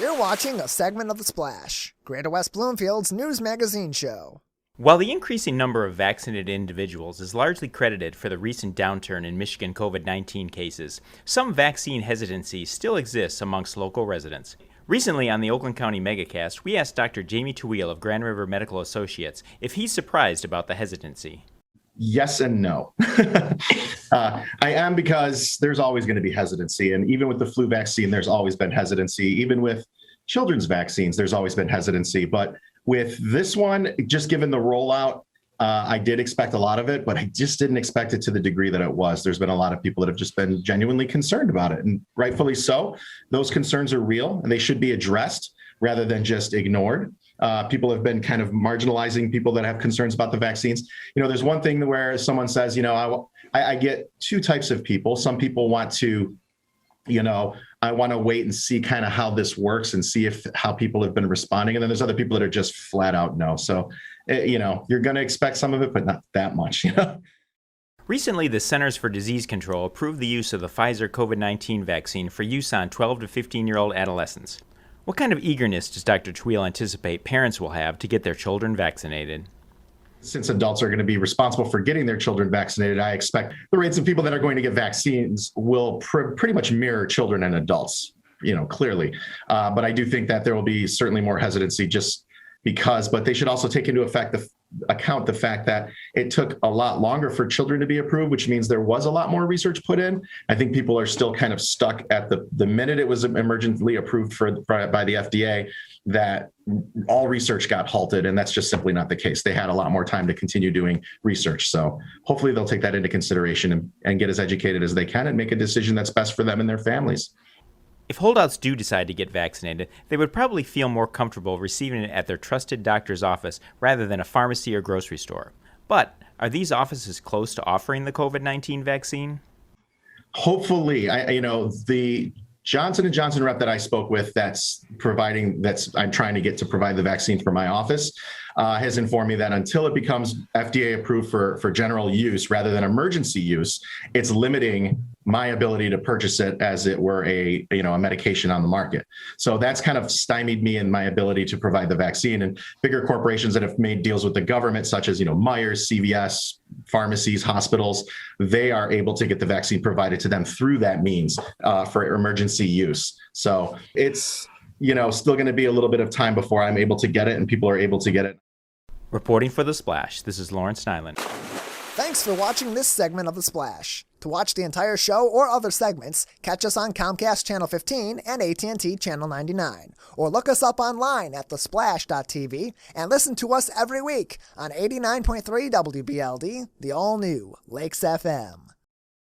You're watching a segment of The Splash, Greater West Bloomfield's news magazine show. While the increasing number of vaccinated individuals is largely credited for the recent downturn in Michigan COVID-19 cases, some vaccine hesitancy still exists amongst local residents. Recently on the Oakland County Megacast, we asked Dr. Jamie Tawil of Grand River Medical Associates if he's surprised about the hesitancy. Yes and no. I am, because there's always going to be hesitancy. And even with the flu vaccine, there's always been hesitancy. Even with children's vaccines, there's always been hesitancy. But with this one, just given the rollout, I did expect a lot of it, but I just didn't expect it to the degree that it was. There's been a lot of people that have just been genuinely concerned about it, and rightfully so. Those concerns are real, and they should be addressed rather than just ignored. People have been kind of marginalizing people that have concerns about the vaccines. You know, there's one thing where someone says, you know, I get two types of people. Some people want to, you know, I want to wait and see kind of how this works and see how people have been responding. And then there's other people that are just flat out no. So, you know, you're going to expect some of it, but not that much, you know. Recently, the Centers for Disease Control approved the use of the Pfizer COVID-19 vaccine for use on 12 to 15-year-old adolescents. What kind of eagerness does Dr. Tawil anticipate parents will have to get their children vaccinated? Since adults are going to be responsible for getting their children vaccinated, I expect the rates of people that are going to get vaccines will pretty much mirror children and adults, you know, clearly. But I do think that there will be certainly more hesitancy just because, but they should also take into account the fact that it took a lot longer for children to be approved, which means there was a lot more research put in. I think people are still kind of stuck at the minute it was emergently approved by the FDA, that all research got halted, and that's just simply not the case. They had a lot more time to continue doing research. So hopefully they'll take that into consideration and get as educated as they can and make a decision that's best for them and their families. If holdouts do decide to get vaccinated, they would probably feel more comfortable receiving it at their trusted doctor's office rather than a pharmacy or grocery store. But are these offices close to offering the COVID-19 vaccine? Hopefully. The Johnson & Johnson rep that I spoke with I'm trying to get to provide the vaccine for my office, has informed me that until it becomes FDA approved for general use rather than emergency use, it's limiting my ability to purchase it as it were a medication on the market. So that's kind of stymied me in my ability to provide the vaccine. And bigger corporations that have made deals with the government, such as, Myers, CVS, pharmacies, hospitals, they are able to get the vaccine provided to them through that means for emergency use. So it's, still going to be a little bit of time before I'm able to get it and people are able to get it. Reporting for The Splash, this is Laurence Nilan. Thanks for watching this segment of The Splash. To watch the entire show or other segments, catch us on Comcast Channel 15 and AT&T Channel 99. Or look us up online at thesplash.tv and listen to us every week on 89.3 WBLD, the all-new Lakes FM.